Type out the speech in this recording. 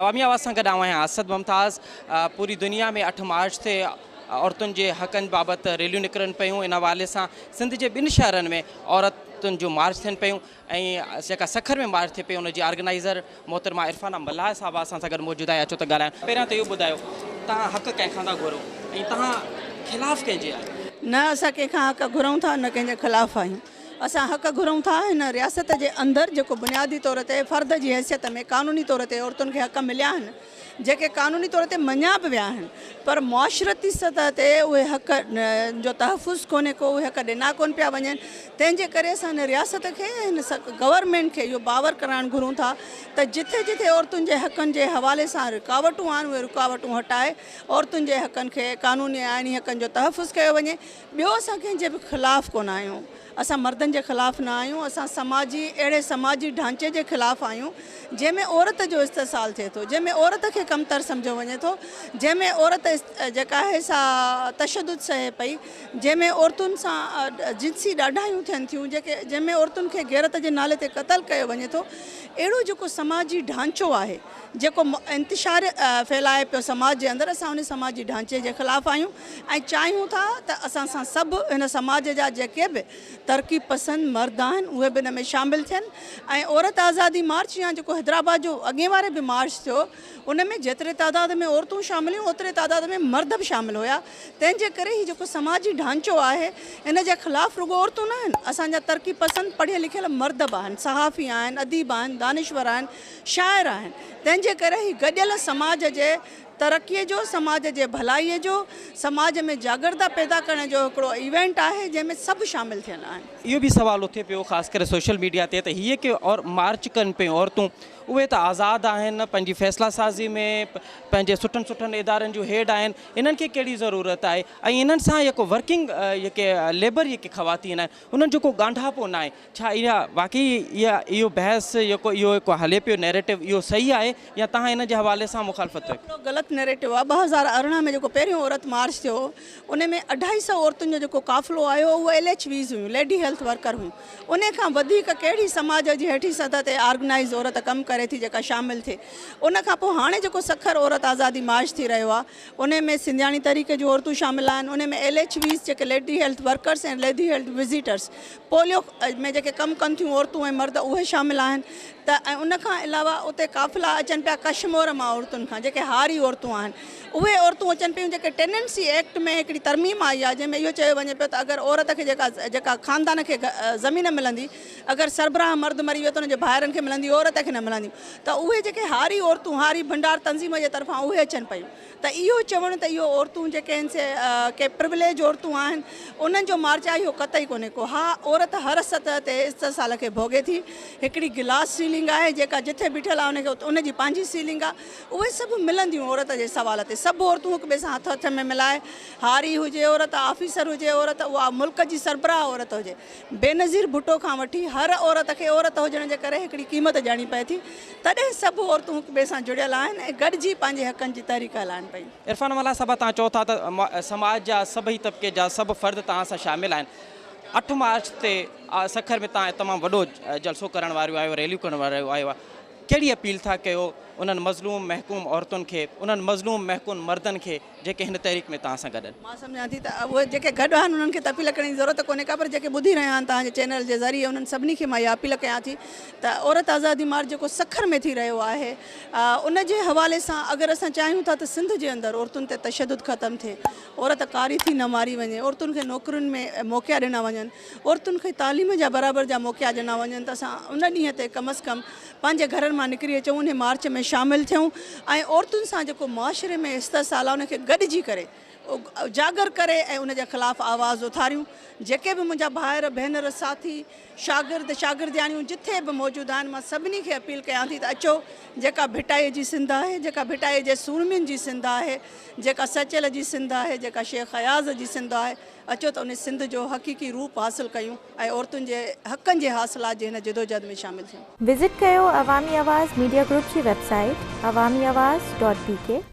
अवामी आवाज़ सां गॾु आहियां असद मुमताज़। पूरी दुनिया में 8 मार्च ते औरतुनि जे हक़नि बाबति रैलियूं निकिरनि पियूं। इन हवाले सां सिंध जे 2 शहरनि में औरतुनि जो मार्च थियनि पियूं ऐं जेका सखर में मार्च थिए पई उनजी ऑर्गेनाइज़र मोहतरमा इरफाना मल्हार साहिबा असां सां गॾु मौजूदु आहे। अचो त ॻाल्हायूं। पहिरियां त इहो ॿुधायो, तव्हां हक़ कंहिंखां था घुरो ऐं तव्हां ख़िलाफ़ु कंहिंजे आहियो? न असां कंहिंखां हक़ घुरूं था, न कंहिंजे ख़िलाफ़ु आहियूं। असां हक़ घुरूं था हिन रियासत जे अंदरि जेको बुनियादी तौर ते फ़र्द जी हैसियत में क़ानूनी तौर ते औरतुनि खे हक़ मिलिया आहिनि, जेके क़ानूनी तौर ते मञा बि विया आहिनि, पर मुआशरती सतह ते उहे हक़ जो तहफ़ुज़ कोन्हे को, उहे हक़ ॾिना कोन पिया वञनि। तंहिंजे करे असां हिन रियासत खे, हिन गवर्नमेंट खे इहो बावर कराइणु घुरूं था त जिथे जिथे औरतुनि जे हक़नि जे हवाले सां रुकावटूं आहिनि उहे रुकावटूं हटाए औरतुनि जे हक़नि खे क़ानूनी आइनी हक़नि जो तहफ़ुज़ कयो वञे। ॿियो असां कंहिंजे बि ख़िलाफ़ु कोन आहियूं। असां मर्दनि जे ख़िलाफ़ु न आहियूं। असां अहिड़े समाजी ढांचे जे ख़िलाफ़ु आहियूं जंहिंमें औरत जो इस्तेसाल थिए थो, जंहिंमें औरत खे कमतर सम्झो वञे थो, जंहिंमें औरत जेका आहे सा तशदुद सहे पई, जंहिंमें औरतुनि सां जिंसी ॾाढायूं थियनि थियूं, जंहिंमें औरतुनि खे गैरत जे नाले ते क़तल कयो वञे थो। अहिड़ो जेको समाजी ढांचो आहे जेको इंतिशार फैलाए पियो समाज जे अंदरि, असां उन समाजी ढांचे जे ख़िलाफ़ु आहियूं ऐं चाहियूं था त असां सां सभु हिन समाज जा जेके बि तरक़ी पसंदि मर्द आहिनि उहे बि हिन में शामिलु थियनि। ऐं औरत आज़ादी मार्च या जेको हैदराबाद जो अॻे वारे बि मार्च थियो, उन में जेतिरे तादाद में औरतूं शामिल हुयूं ओतिरे तादाद में मर्द बि शामिलु हुया। तंहिंजे करे ही जेको समाजी ढांचो आहे इन जे ख़िलाफ़ु रुगो औरतूं न आहिनि, असांजा तरक़ी पसंदि पढ़ियल लिखियल मर्द बि आहिनि, सहाफ़ी आहिनि, अदीब आहिनि, दानिश्वर आहिनि, शाइर आहिनि। तंहिंजे करे ही गॾियल समाज जे तरक़ीअ जो, समाज जे भलाईअ जो, समाज में जागरता पैदा करण जो हिकिड़ो इवेंट आहे जंहिंमें सभु शामिलु थियल आहिनि। इहो बि सुवाल उथे पियो ख़ासि करे सोशल मीडिया ते त हीअ की और मार्च कनि पियूं औरतूं, उहे त आज़ादु आहिनि, पंहिंजी फ़ैसिला साज़ी में पंहिंजे सुठनि इदारनि जूं हेड आहिनि, इन्हनि खे कहिड़ी ज़रूरत आहे? ऐं इन्हनि सां जेको वर्किंग जेके लेबर जेके ख़वातीन आहिनि उन्हनि जेको ॻांढापो न आहे, छा इहा वाक़ई इहो बहस जेको हले पियो नैरेटिव इहो सही आहे या तव्हां इन जे हवाले सां मुखालफ़त कयो? हिकिड़ो ग़लति नैरेटिव आहे। 2018 में जेको पहिरियों औरत मार्च थियो उन में 250 औरतुनि जो जेको क़ाफ़िलो आयो उहे LHVs हुयूं, लेडी हेल्थ वर्कर हुयूं। उन खां वधीक कहिड़ी समाज जी हेठी सतह ते ऑर्गेनाइज़ औरत कमु करे थी जेका शामिलु थिए। उन खां पोइ हाणे जेको सखर औरत आज़ादी मार्च थी रहियो आहे उन में सिंधियाणी तरीक़े जूं औरतूं शामिलु आहिनि, उन में LHVs जेके लेडी हेल्थ वर्कर्स ऐं लेडी हेल्थ विज़िटर्स, पोलियो में जेके कमु कनि थियूं औरतूं ऐं मर्द उहे शामिलु आहिनि। त ऐं उन खां अलावा उते क़ाफ़िला अचनि पिया कश्मीर मां औरतुनि खां, जेके हारी औरतूं आहिनि उहे औरतूं अचनि पियूं। जेके टेनेंसी एक्ट में हिकिड़ी तरमीम आई आहे जंहिंमें इहो चयो वञे पियो त अगरि औरत खे जेका ख़ानदान खे ज़मीन मिलंदी, अगरि सरबराह मर्द मरी वियो त उनजे भाइरनि खे मिलंदी, औरत खे न मिलंदियूं। त उहे जेके हारी औरतूं, हारी भंडार तंज़ीम जे तरफ़ां उहे अचनि पियूं। त इहो चवणु त इहो औरतूं जेके आहिनि से के प्रिविलेज औरतूं आहिनि उन्हनि जो मार्च आहे, इहो कतई कोन्हे को। हा, औरत हर सतह ते इस्तेसाल खे भोगे थी। हिकिड़ी गिलास सीलिंग आहे जेका जिथे बीठल आहे उनखे उनजी पंहिंजी सीलिंग आहे, उहे सभु मिलंदियूं औरत जे सवाल ते। सभु औरतूं हिक ॿिए सां हथ हथ में मिलाए, हारी हुजे औरत, ऑफिसर हुजे औरत, उहा मुल्क जी सरबराह औरत हुजे, बेनज़ीर भुट्टो खां वठी हर औरत खे औरत हुजण जे करे हिकिड़ी क़ीमत ॾियणी पए थी। तॾहिं सभु औरतूं हिक ॿिए सां जुड़ियल आहिनि ऐं गॾिजी पंहिंजे हक़नि जी तहरीक हलाइनि पियूं। इरफाना मल्हार साहिबा, तव्हां चओ था त समाज जा सभई तबिके जा सभु फ़र्द तव्हां सां शामिलु आहिनि। 8 मार्च ते सखर में तव्हां तमामु वॾो जलसो करण वारो आहियो, रैलियूं करण वारो आहियो, कहिड़ी अपील था कयो उन्हनि मज़लूम महकूम औरतुनि खे, उन्हनि मज़लूम महकूम मर्दनि खे जेके हिन तहरीक में तव्हां सां गॾु आहिनि? मां सम्झां थी त उहे जेके गॾु आहिनि उन्हनि खे त अपील करण जी ज़रूरत कोन्हे का, पर जेके ॿुधी रहिया आहिनि तव्हांजे चैनल जे ज़रिए उन्हनि सभिनी खे मां इहा अपील कयां थी त औरत आज़ादी मार्च जेको सखर में थी रहियो आहे उन जे हवाले सां अगरि असां चाहियूं था त सिंध जे अंदरि औरतुनि ते तशदुद ख़तमु थिए, औरत कारी थी न मारी वञे, औरतुनि खे नौकरियुनि में मौक़िया ॾिना वञनि, औरतुनि खे तालीम जा बराबरि जा मौक़िया ॾिना वञनि, त असां उन ॾींहं ते कम अज़ कम पंहिंजे घरनि मां निकिरी अचूं, उन मार्च में शामिलु थियूं ऐं औरतुनि सां जेको मुआशरे में इस्तेसाल आहे उनखे गॾिजी करे उजागर करे ऐं उन जे ख़िलाफ़ु आवाज़ उथारियूं। जेके बि मुंहिंजा भाइर भेनर साथी शागिर्द शागिर्दियाणियूं जिथे बि मौजूदु आहिनि, मां सभिनी खे अपील कयां थी त अचो, जेका भिटाईअ जी सिंध आहे, जेका भिटाईअ जे सूरमियुनि जी सिंध आहे, जेका सचल जी सिंध आहे, जेका शेख हयाज़ जी सिंध आहे, अचो त उन सिंध जो हक़ीक़ी रूप हासिलु कयूं ऐं औरतुनि जे हक़नि जे हासिलात जे हिन जदोजहद में शामिलु थियूं। विज़िट कयो अवामी आवाज़ मीडिया ग्रुप जी वेबसाइट awamiawaz.pk।